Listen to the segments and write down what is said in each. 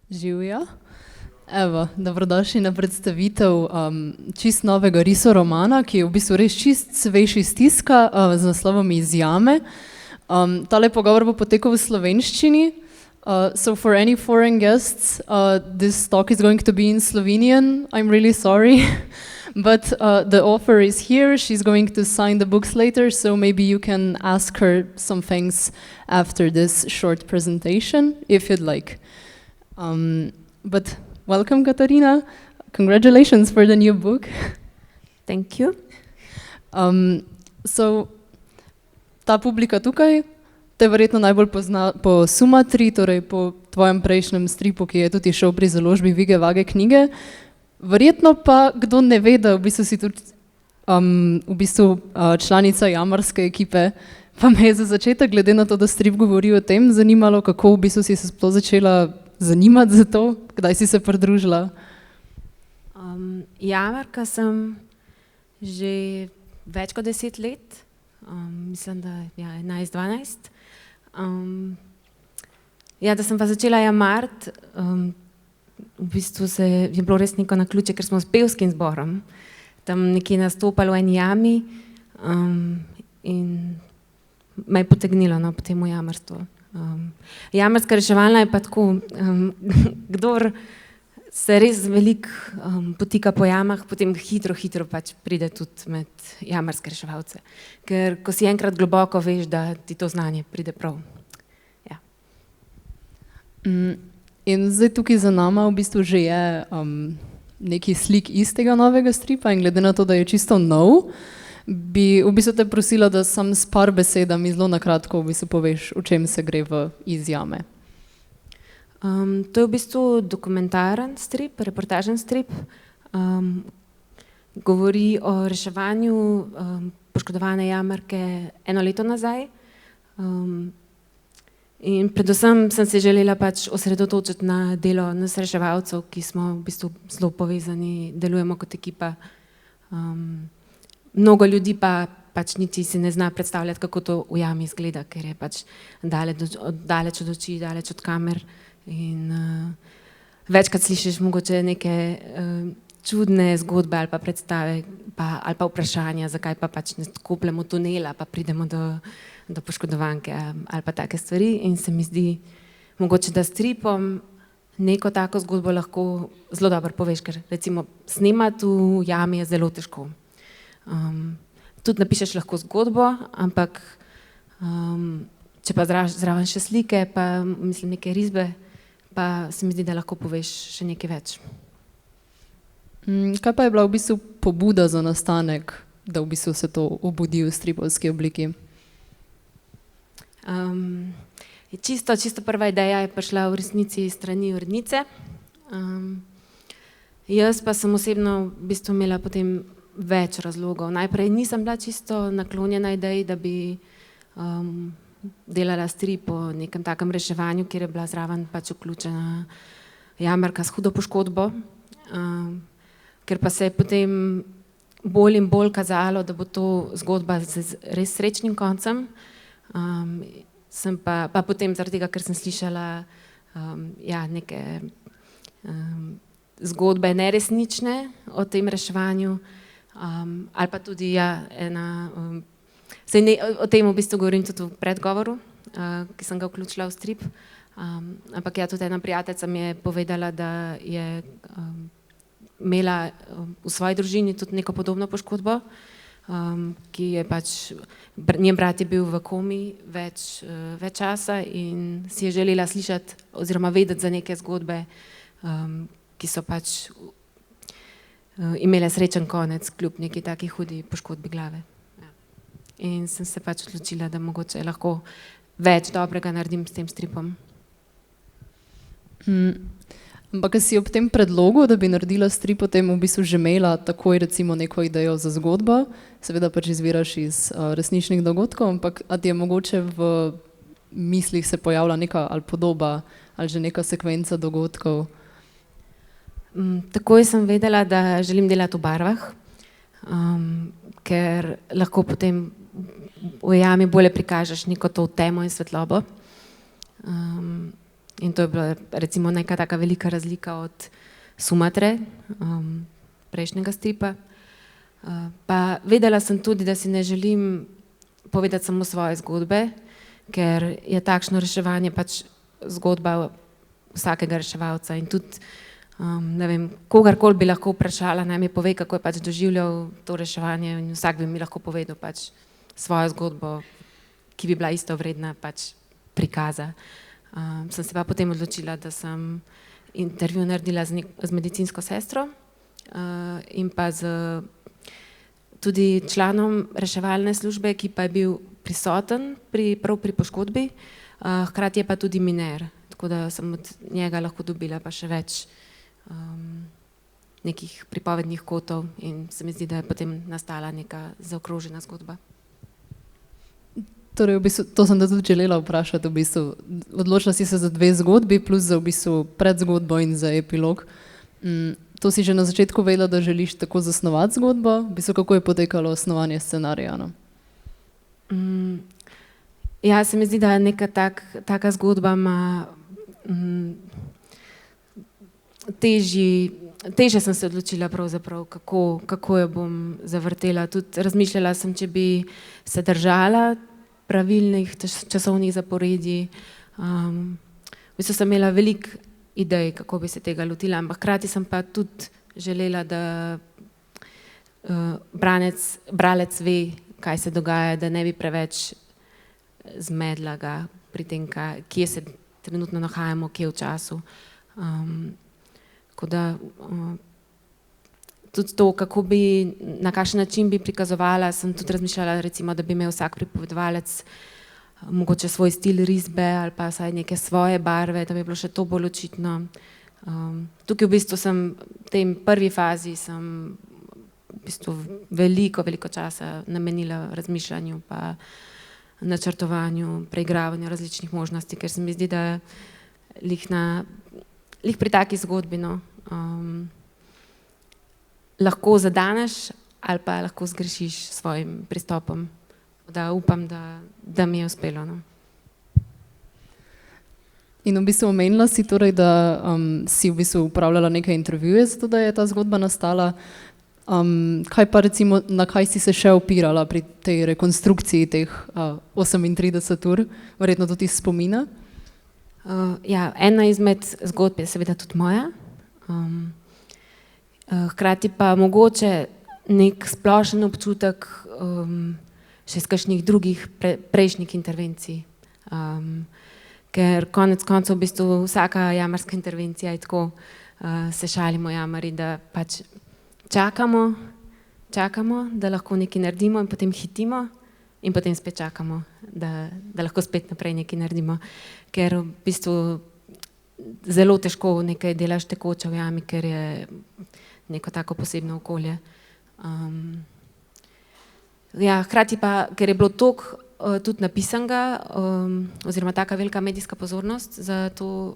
Živja. Evo, dobrodošli na predstavitev čist novega risoromana, ki je v bistvu res čist svež iz tiska z naslovom Iz jame. Tale pogovor bo potekal v slovenščini. So for any foreign guests, this talk is going to be in Slovenian. I'm really sorry. But the author is here. She's going to sign the books later, so maybe you can ask her some things after this short presentation, if you'd like. But welcome, Katarina. Congratulations for the new book. Thank you. So, ta publika tukaj te verjetno najbolj pozna po Sumatri, torej po tvojem prejšnjem stripu, ki je tudi šel pri založbi Vige Vage knjige. Verjetno pa kdo ne ve, da v bistvu si tudi članica jamarske ekipe. Pa me je za začetek, glede na to, da strip govori o tem, zanimalo, kako v bistvu si se sploh začela zanimati za to, kdaj si se pridružila? Jamarka sem že več kot 10 let, mislim, da 11-12. Da sem pa začela jamart, v bistvu je bilo res neko naključje, ker smo s pevskim zborom tam nekje nastopali v eni jami in me je potegnilo potem v jamarstvo. Jamarska reševalna je pa tako, kdor se res veliko potika po jamah, potem hitro pač pride tudi med jamarske reševalce. Ker ko si enkrat globoko veš, da ti to znanje pride prav. Ja. In zdaj tukaj za nama v bistvu že je neki slik iz tega novega stripa in glede na to, da je čisto nov, bi v bistvu te prosila, da sam s par besedami zelo na kratko v bistvu poveš, o čem se gre v Iz jame. To je v bistvu dokumentaren strip, reportažen strip. Govori o reševanju poškodovane jamarke 1 leto nazaj. In predvsem sem se želela pač osredotočiti na delo nas reševalcev, ki smo v bistvu zelo povezani, delujemo kot ekipa. Mnogo ljudi pa pač niti si ne zna predstavljati, kako to v jami izgleda, ker je pač daleč od oči, daleč od kamer. In večkrat slišiš mogoče neke čudne zgodbe ali pa predstave ali pa vprašanja, zakaj pa pač ne kopljemo tunela, pa pridemo do poškodovanke ali pa take stvari. In se mi zdi mogoče, da stripom neko tako zgodbo lahko zelo dobro poveš, ker recimo snemati v jami je zelo težko. Tudi napišeš lahko zgodbo, ampak če pa zraven še slike, pa mislim neke risbe, pa se mi zdi, da lahko poveš še nekaj več. Kaj pa je bila v bistvu pobuda za nastanek, da v bistvu se to obudi v stripovski obliki? Čisto prva ideja je prišla v resnici strani urednice. Jaz pa sem osebno v bistvu imela potem več razlogov. Najprej nisem bila čisto naklonjena ideji, da bi delala strip o nekem takem reševanju, kjer je bila zraven pač vključena jamarka s hudo poškodbo, ker pa se je potem bolj in bolj kazalo, da bo to zgodba z res srečnim koncem. Sem pa potem zaradi tega, ker sem slišala neke zgodbe neresnične o tem reševanju, ali pa tudi o tem v bistvu govorim tudi v predgovoru, ki sem ga vključila v strip, ampak tudi ena prijateljica mi je povedala, da je imela v svoji družini tudi neko podobno poškodbo, ki je pač, njen brat je bil v komi več časa in si je želela slišati oziroma vedeti za neke zgodbe, ki so pač imele srečen konec kljub neki taki hudi poškodbi glave. In sem se pač odločila, da mogoče lahko več dobrega naredim s tem stripom. Ampak si ob tem predlogu, da bi naredila strip, potem v bistvu že imela takoj recimo neko idejo za zgodbo, seveda pač izviraš iz resničnih dogodkov, ampak a ti je mogoče v mislih se pojavila neka ali podoba ali že neka sekvenca dogodkov? Takoj sem vedela, da želim delati v barvah, ker lahko potem v jami bolje prikažeš neko to temo in svetlobo. In to je bila recimo neka taka velika razlika od Sumatre, prejšnjega stripa. Pa vedela sem tudi, da si ne želim povedati samo svoje zgodbe, ker je takšno reševanje pač zgodba vsakega reševalca in tudi ne vem, kogarkoli bi lahko vprašala, naj mi pove, kako je pač doživljal to reševanje in vsak bi mi lahko povedal pač svojo zgodbo, ki bi bila isto vredna pač prikaza. Sem se pa potem odločila, da sem intervju naredila z medicinsko sestro in pa z tudi članom reševalne službe, ki pa je bil prisoten prav pri poškodbi, hkrati je pa tudi miner, tako da sem od njega lahko dobila pa še več nekih pripovednih kotov in se mi zdi, da je potem nastala neka zaokrožena zgodba. Torej, v bistvu, to sem da tudi želela vprašati, v bistvu, odločila si se za dve zgodbi, plus za v bistvu predzgodbo in za epilog. To si že na začetku vedela, da želiš tako zasnovati zgodbo, v bistvu, kako je potekalo osnovanje scenarija? No? Ja, se mi zdi, da neka taka zgodba ima težje sem se odločila pravzaprav, kako jo bom zavrtela. Tudi razmišljala sem, če bi se držala pravilnih časovnih zaporedij. V bistvu sem imela veliko idej, kako bi se tega lotila, ampak hkrati sem pa tudi želela, da bralec ve, kaj se dogaja, da ne bi preveč zmedla ga pri tem, kje se trenutno nahajamo, kje v času. Tako da tudi to, kako bi, na kakšen način bi prikazovala, sem tudi razmišljala, recimo, da bi imel vsak pripovedovalec mogoče svoj stil risbe ali pa vsaj neke svoje barve, da bi bilo še to bolj očitno. Tukaj v bistvu sem v tej prvi fazi sem v bistvu veliko časa namenila razmišljanju pa načrtovanju, preigravanju različnih možnosti, ker se mi zdi, da lih pri taki zgodbi, no, lahko zadaneš ali pa lahko zgrešiš s svojim pristopom. Da upam, da mi je uspelo. No. In v bistvu omenila si torej, da si v bistvu upravljala nekaj intervjuje, zato da je ta zgodba nastala. Kaj pa recimo, na kaj si se še opirala pri tej rekonstrukciji teh 38 ur, verjetno tudi iz spomina? Ja, ena izmed zgodb je seveda tudi moja. Hkrati pa mogoče nek splošen občutek še iz kakšnih drugih prejšnjih intervencij. Ker konec koncev v bistvu vsaka jamarska intervencija je tako, se šalimo jamari, da pač čakamo, da lahko nekaj naredimo in potem hitimo in potem spet čakamo, da lahko spet naprej nekaj naredimo. Ker v bistvu zelo težko nekaj delaš tekoče v jami, ker je neko tako posebno okolje. Ja, hkrati pa, ker je bilo toliko tudi napisanega oziroma taka velika medijska pozornost za to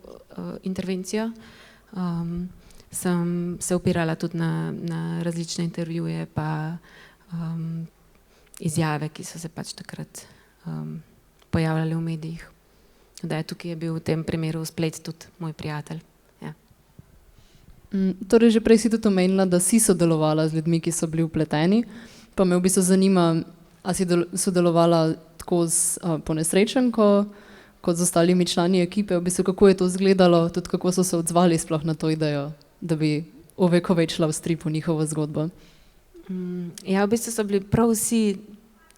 intervencijo, sem se opirala tudi na različne intervjuje pa izjave, ki so se pač takrat pojavljale v medijih. Da je tukaj bil v tem primeru splet tudi moj prijatelj. Ja. Torej, že prej si tudi omenila, da si sodelovala z ljudmi, ki so bili vpleteni. Pa me v bistvu zanima, a si sodelovala tako s ponesrečenko, kot z ostalimi člani ekipe, v bistvu kako je to izgledalo, tudi kako so se odzvali sploh na to idejo, da bi ovekovečila v stripu njihovo zgodbo? Ja, v bistvu so bili prav vsi,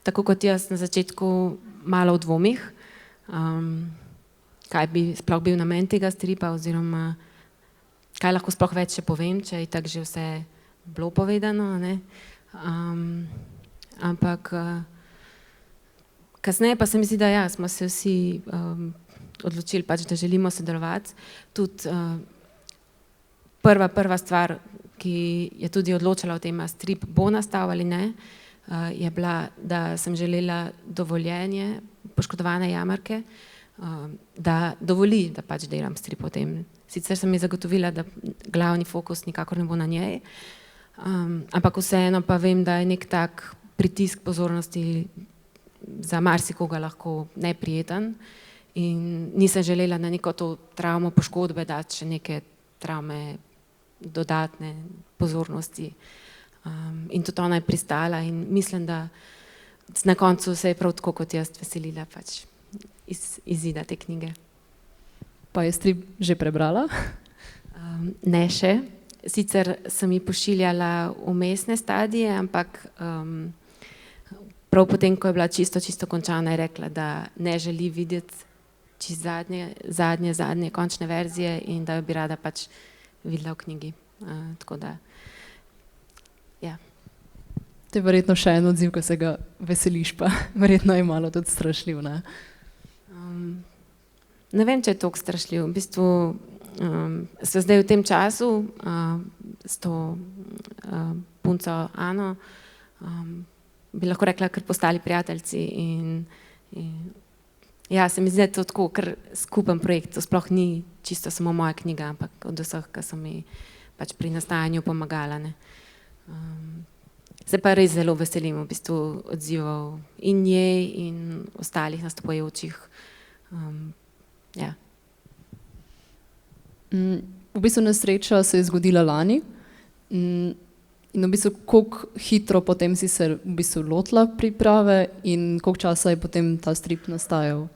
tako kot jaz na začetku, malo v dvomih, kaj bi sploh bil namen tega stripa oziroma kaj lahko sploh več še povem, če je tako že vse bilo povedano, ne? Ampak kasneje pa se mi zdi, da ja, smo se vsi odločili pač, da želimo sodelovati. Tudi prva stvar, ki je tudi odločala o tem, a strip bo nastal ali ne, je bila, da sem želela dovoljenje poškodovane jamarke, da dovoli, da pač delam strip o tem. Sicer sem ji zagotovila, da glavni fokus nikakor ne bo na njej, ampak vseeno pa vem, da je nek tak pritisk pozornosti za marsikoga lahko neprijeten in nisem želela na neko to travmo poškodbe dati še neke travme dodatne pozornosti. In tudi ona je pristala in mislim, da na koncu se je prav tako kot jaz veselila pač izida te knjige. Pa je strip že prebrala? Ne še. Sicer sem ji pošiljala vmesne stadije, ampak prav potem, ko je bila čisto končana, je rekla, da ne želi videti čisto zadnje končne verzije in da jo bi rada pač videla v knjigi. Tako da, ja. To je verjetno še en odziv, ko se ga veseliš, pa verjetno je malo tudi strašljiv, ne? Ne vem, če je toliko strašljiv. V bistvu se zdaj v tem času s to punco Ano bi lahko rekla, kar postali prijateljci in ja, se mi zdi, da je to tako kar skupen projekt. To sploh ni čisto samo moja knjiga, ampak od vseh, ki so mi pač pri nastajanju pomagala, ne. Se pa res zelo veselim v bistvu odzivov in njej in ostalih nastopajočih. Ja. V bistvu nesreča se je zgodila lani in v bistvu koliko hitro potem si se v bistvu lotila priprave in koliko časa je potem ta strip nastajal?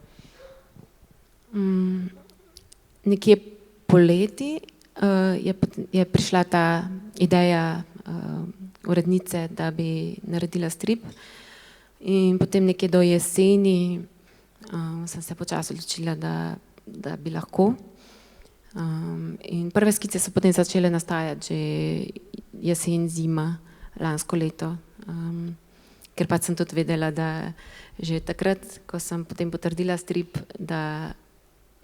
Nekje poleti je prišla ta ideja urednice, da bi naredila strip in potem nekje do jeseni sem se počasi odločila, da bi lahko. In prve skice so potem začele nastajati že jesen, zima, lansko leto, ker pač sem tudi vedela, da že takrat, ko sem potem potrdila strip, da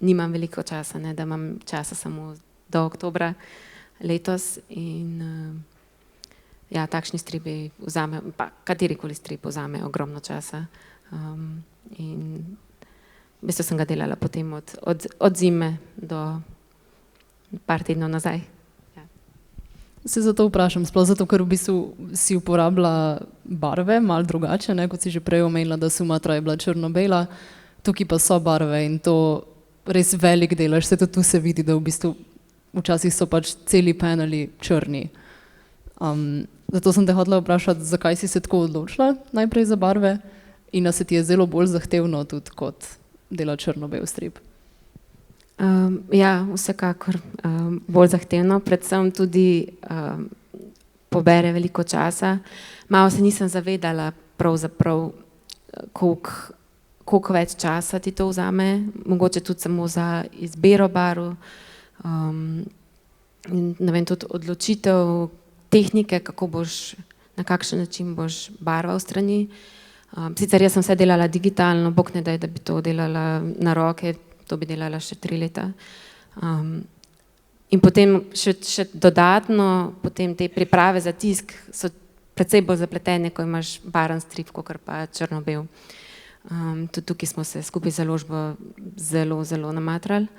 nimam veliko časa, ne, da imam časa samo do oktobra letos in ja, takšni stripi vzame, pa katerikoli strip vzame ogromno časa in v bistvu sem ga delala potem od zime do par tednov nazaj. Ja. Se zato vprašam, sploh zato, ker v bistvu si uporabila barve malo drugače, ne, kot si že prej omenila, da Sumatra je bila črno-bela, tukaj pa so barve in to res velik delež, se tudi tu se vidi, da v bistvu včasih so pač celi paneli črni. Zato sem te hotela vprašati, zakaj si se tako odločila najprej za barve in da se ti je zelo bolj zahtevno tudi kot dela črno-bel strip. Ja, vsekakor bolj zahtevno, predvsem tudi pobere veliko časa. Malo se nisem zavedala pravzaprav, koliko več časa ti to vzame, mogoče tudi samo za izbiro barv, ne vem, tudi odločitev tehnike, kako boš, na kakšen način boš barval strani. Sicer jaz sem vse delala digitalno, bog ne daj, da bi to delala na roke, to bi delala še 3 leta. In potem še dodatno, potem te priprave za tisk so precej bolj zapletene, ko imaš baren strip, kakor pa črno-bel. Tudi tukaj smo se skupaj z založbo zelo namatrali.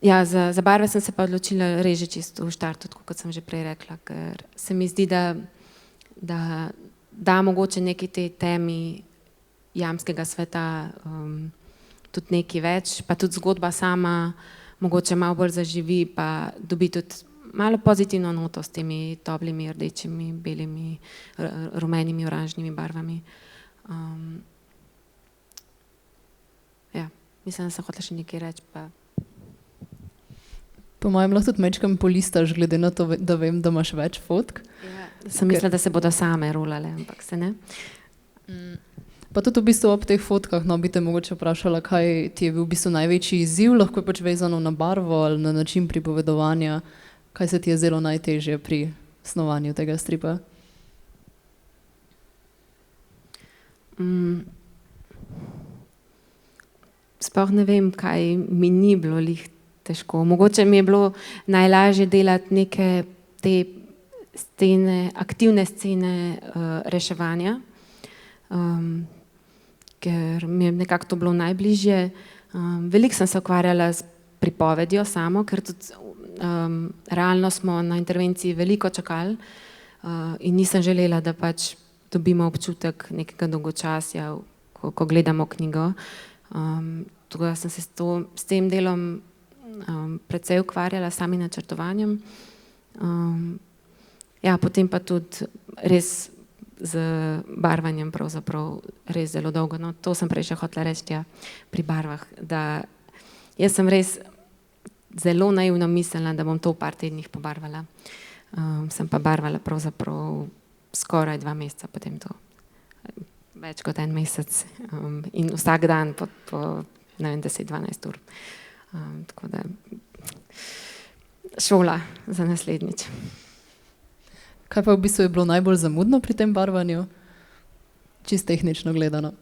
Ja, za barve sem se pa odločila res že čisto v štartu, tako kot sem že prej rekla, ker se mi zdi, da mogoče neki tej temi jamskega sveta tudi nekaj več, pa tudi zgodba sama mogoče malo bolj zaživi, pa dobi tudi malo pozitivno noto s temi toplimi, rdečimi, belimi, rumenimi, oranžnimi barvami. Ja, mislim, da sem hotela še nekaj reči, pa po mojem lahko tudi majčkam polistaš, glede na to, da vem, da imaš več fotk. Ja, sem mislila, da se bodo same rolale, ampak se ne. Pa tudi v bistvu ob teh fotkah, no, bi te mogoče vprašala, kaj ti je bil v bistvu največji izziv, lahko je pač vezano na barvo ali na način pripovedovanja, kaj se ti je zelo najtežje pri snovanju tega stripa? Sploh ne vem, kaj mi ni bilo lih težko. Mogoče mi je bilo najlažje delati neke te scene, aktivne scene reševanja, ker mi je nekako to bilo najbližje. Veliko sem se ukvarjala s pripovedjo samo, ker tudi realno smo na intervenciji veliko čakali in nisem želela, da pač dobimo občutek nekega dolgočasja, ko gledamo knjigo. Tako da sem se s tem delom precej ukvarjala, sami načrtovanjem. Ja, potem pa tudi res z barvanjem pravzaprav res zelo dolgo. No, to sem prej še hotela reči, ja, pri barvah, da jaz sem res zelo naivno mislila, da bom to v par tednih pobarvala. Sem pa barvala pravzaprav skoraj 2 meseca, potem to več kot 1 mesec in vsak dan po ne vem, 10-12 ur. Tako da šola za naslednjič. Kaj pa v bistvu je bilo najbolj zamudno pri tem barvanju? Čisto tehnično gledano.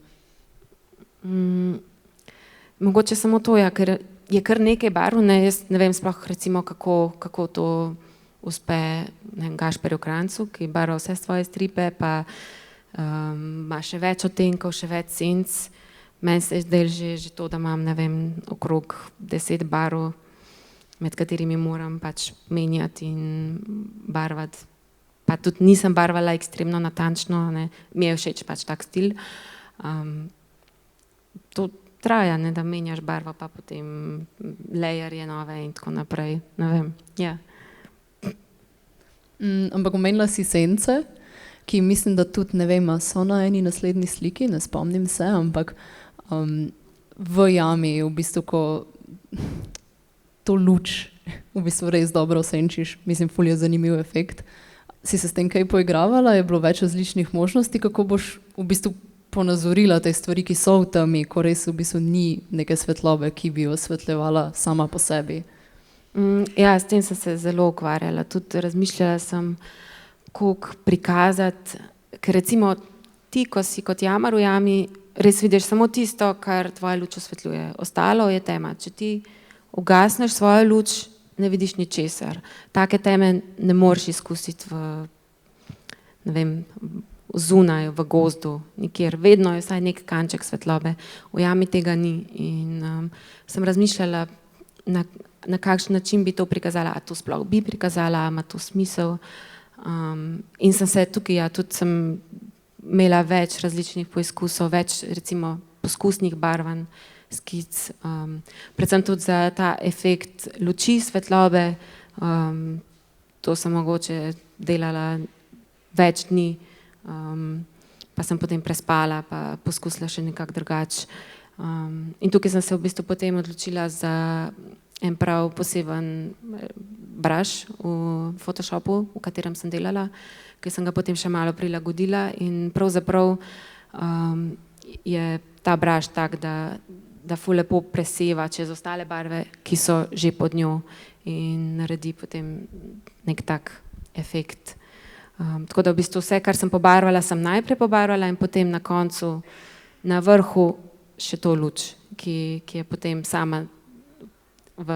Mogoče samo to, ja, ker je kar nekaj barv, ne, jaz ne vem sploh recimo, kako to uspe, ne vem, Gašperju Kranjcu, ki barva vse svoje stripe, pa ima še več odtenkov, še več senc. Meni se je zdelo že to, da imam, ne vem, okrog 10 barv, med katerimi moram pač menjati in barvati. Pa tudi nisem barvala ekstremno natančno, ne. Mi je všeč pač tak stil. To traja, ne, da menjaš barvo, pa potem layerje nove in tako naprej, ne vem, ja. Ampak omenila si sence, ki mislim, da tudi, ne vem, so na eni naslednji sliki, ne spomnim se, ampak v jami v bistvu, ko to luč v bistvu res dobro osenčiš, mislim, ful je zanimiv efekt. Si se s tem kaj poigravala? Je bilo več različnih možnosti, kako boš v bistvu ponazorila te stvari, ki so v temi, ko res v bistvu ni neke svetlobe, ki bi jo osvetljevala sama po sebi? Ja, s tem sem se zelo ukvarjala. Tudi razmišljala sem, koliko prikazati, ker recimo ti, ko si kot jamar v jami, res vidiš samo tisto, kar tvoja luč osvetljuje. Ostalo je tema. Če ti ugasneš svojo luč, ne vidiš ničesar. Take teme ne moreš izkusiti v, ne vem, zunaj, v gozdu, nikjer. Vedno je vsaj nek kanček svetlobe. V jami tega ni. In sem razmišljala, na kakšen način bi to prikazala, a to sploh bi prikazala, a ima to smisel. In sem se tukaj, ja, tudi sem imela več različnih poizkusov, več recimo poskusnih barvanj, skic, predvsem tudi za ta efekt luči, svetlobe. To sem mogoče delala več dni, pa sem potem prespala, pa poskusila še nekako drugače. In tukaj sem se v bistvu potem odločila za en prav poseben brush v Photoshopu, v katerem sem delala, ki sem ga potem še malo prilagodila in pravzaprav je ta brush tak, da ful lepo preseva čez ostale barve, ki so že pod njo in naredi potem nek tak efekt. Tako da v bistvu vse, kar sem pobarvala, sem najprej pobarvala in potem na koncu, na vrhu še to luč, ki je potem sama v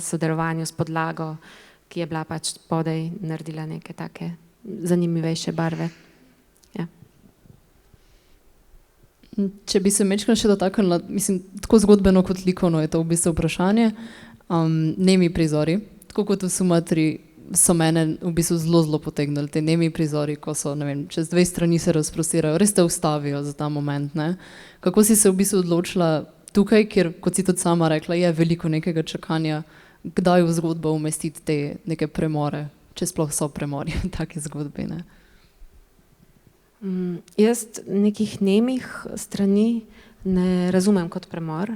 sodelovanju s podlago, ki je bila pač spodaj, naredila neke take zanimivejše barve. Ja. Če bi se majčkeno še dotaknila, mislim, tako zgodbeno kot likovno je to v bistvu vprašanje, nemi prizori, tako kot v Sumatri, so mene v bistvu zelo potegnili, te nemi prizori, ko so, ne vem, čez 2 strani se razprostirajo, res te ustavijo za ta moment, ne. Kako si se v bistvu odločila tukaj, kjer, kot si tudi sama rekla, je veliko nekega čakanja, kdaj v zgodbo umestiti te neke premore, če sploh so premori v taki zgodbi, ne? Jaz nekih nemih strani ne razumem kot premor,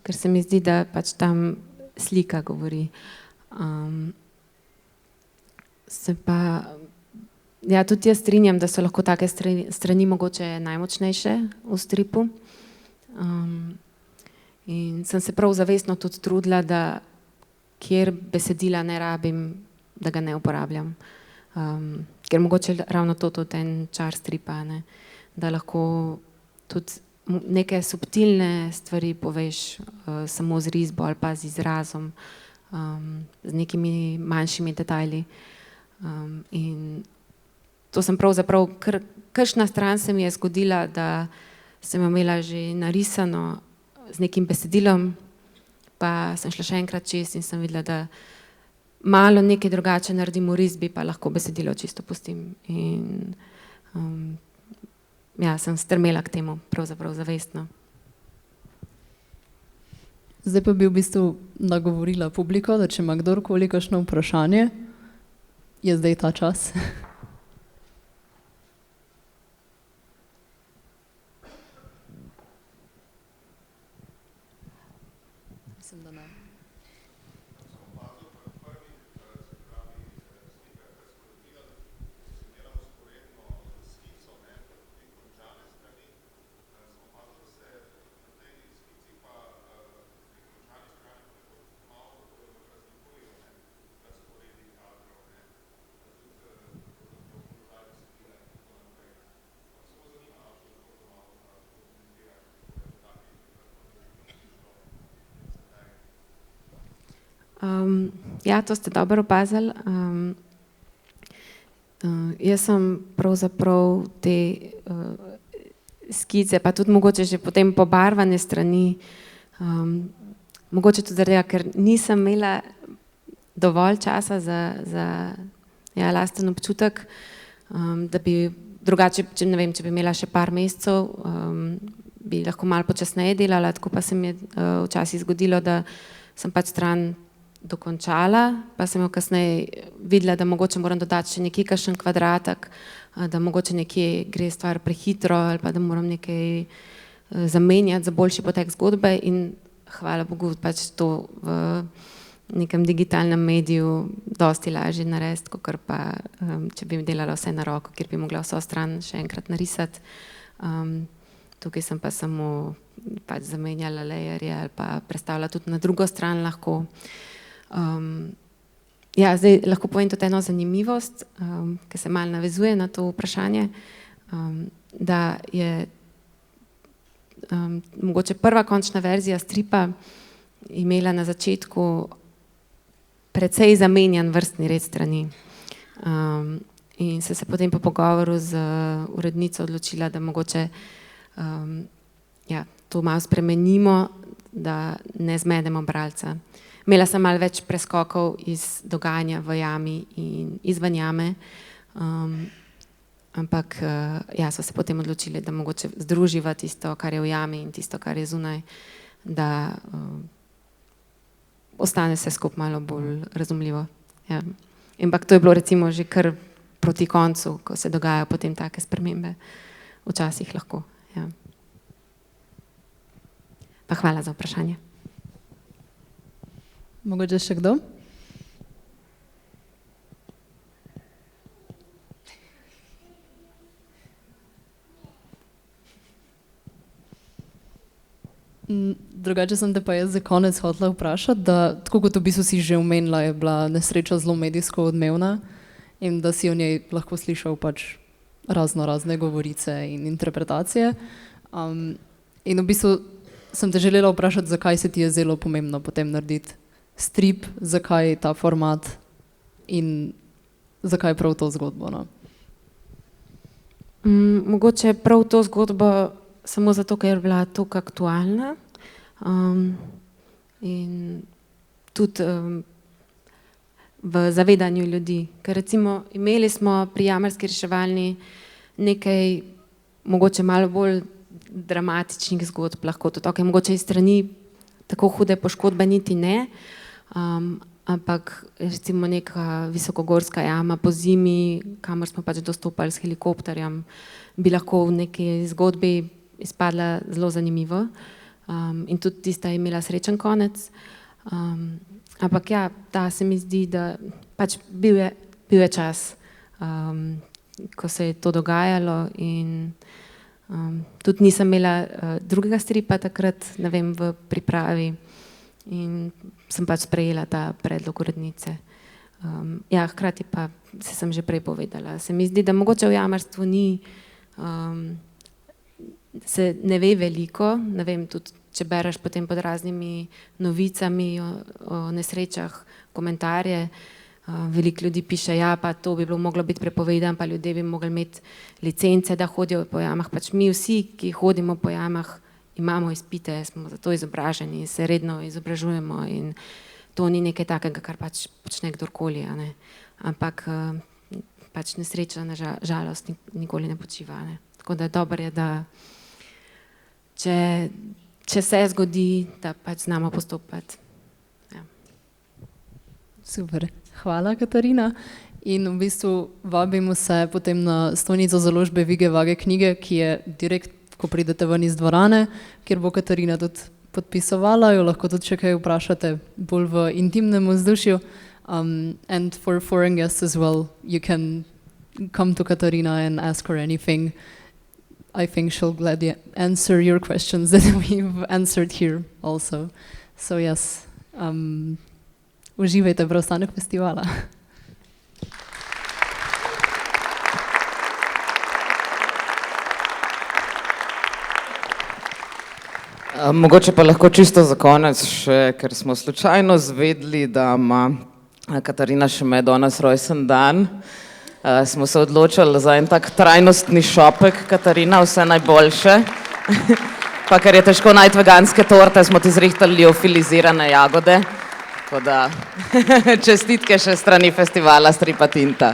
ker se mi zdi, da pač tam slika govori. Se pa, ja, tudi jaz strinjam, da so lahko take strani mogoče najmočnejše v stripu. In sem se prav zavestno tudi trudila, da kjer besedila ne rabim, da ga ne uporabljam. Ker mogoče ravno to tudi en čar stripa, ne, da lahko tudi neke subtilne stvari poveš samo z risbo ali pa z izrazom, z nekimi manjšimi detajli. In to sem pravzaprav, kakšna stran se mi je zgodila, da sem imela že narisano z nekim besedilom, pa sem šla še enkrat čez in sem videla, da malo nekaj drugače naredim v risbi, pa lahko besedilo čisto pustim. In ja, sem strmela k temu, pravzaprav zavestno. Zdaj pa bi v bistvu nagovorila publiko, da če ima kdorkoli kakšno vprašanje, je zdaj ta čas. Mislim, da ne. Ja, to ste dobro opazili. Jaz sem pravzaprav te skice, pa tudi mogoče že potem pobarvane strani, mogoče tudi zaradi tega, ker nisem imela dovolj časa za lasten občutek, da bi drugače, ne vem, če bi imela še par mesecev, bi lahko malo počasneje delala, tako pa se mi je včasih zgodilo, da sem pač stran dokončala, pa sem jo kasneje videla, da mogoče moram dodati še nekje kakšen kvadratek, da mogoče nekje gre stvar prehitro ali pa da moram nekaj zamenjati za boljši potek zgodbe in hvala Bogu pač to v nekem digitalnem mediju dosti lažje narediti, kakor pa če bi delala vse na roko, kjer bi mogla vso stran še enkrat narisati. Tukaj sem pa samo pač zamenjala layerje ali pa prestavila tudi na drugo stran lahko. Ja, zdaj lahko povem tudi eno zanimivost, ki se malo navezuje na to vprašanje, da je mogoče prva končna verzija stripa imela na začetku precej zamenjan vrstni red strani. In se potem po pogovoru z urednico odločila, da mogoče ja, to malo spremenimo, da ne zmedemo bralca. Imela sem malo več preskokov iz dogajanja v jami in izven jame, ampak ja, so se potem odločili, da mogoče združiva tisto, kar je v jami in tisto, kar je zunaj, da ostane vse skupaj malo bolj razumljivo. Ja. Ampak to je bilo recimo že kar proti koncu, ko se dogajajo potem take spremembe, včasih lahko. Ja. Pa hvala za vprašanje. Mogoče še kdo? Drugače sem te pa jaz za konec hotela vprašati, da tako kot v bistvu si že omenila, je bila nesreča zelo medijsko odmevna in da si o njej lahko slišal pač razne govorice in interpretacije. In v bistvu sem te želela vprašati, zakaj se ti je zelo pomembno potem narediti strip, zakaj ta format in zakaj prav to zgodbo? No? Mogoče prav to zgodbo samo zato, ker je bila toliko aktualna in tudi v zavedanju ljudi. Ker recimo imeli smo pri jamarski reševalni nekaj mogoče malo bolj dramatičnih zgodb, lahko tudi okay, mogoče iz strani tako hude poškodbe niti ne, ampak recimo neka visokogorska jama po zimi, kamor smo pač dostopali s helikopterjem, bi lahko v neki zgodbi izpadla zelo zanimivo in tudi tista je imela srečen konec. Ampak ja, ta se mi zdi, da pač bil je čas, ko se je to dogajalo in tudi nisem imela drugega stripa takrat, ne vem, v pripravi in sem pač sprejela ta predlog urednice. Ja, hkrati pa sem že prej povedala, se mi zdi, da mogoče v jamarstvu ni, se ne ve veliko, ne vem, tudi če bereš potem pod raznimi novicami o nesrečah, komentarje, veliko ljudi piše, ja, pa to bi bilo moglo biti prepovedano, pa ljudje bi mogli imeti licence, da hodijo po jamah, pač mi vsi, ki hodimo po jamah, imamo izpite, smo za to izobraženi, se redno izobražujemo in to ni nekaj takega, kar pač počne kdorkoli, a ne. Ampak pač nesreča na žalost nikoli ne počiva, ne. Tako da dobro je, da če se zgodi, da pač znamo postopati. Ja. Super, hvala Katarina. In v bistvu vabimo se potem na stojnico založbe Vige Vage knjige, ki je direkt, ko pridete ven iz dvorane, kjer bo Katarina tudi podpisovala, jo lahko tudi še kaj vprašate bolj v intimnem vzdušju. And for foreign guests as well, you can come to Katarina and ask her anything. I think she'll gladly answer your questions that we've answered here also. So yes, uživajte preostanek festivala. Mogoče pa lahko čisto za konec še, ker smo slučajno zvedeli, da ima Katarina še med danes rojsten dan. Smo se odločili za en tak trajnostni šopek, Katarina, vse najboljše. Pa ker je težko najti veganske torte, smo ti zrihtali liofilizirane jagode. Tako da čestitke še strani festivala Stripa Tinta.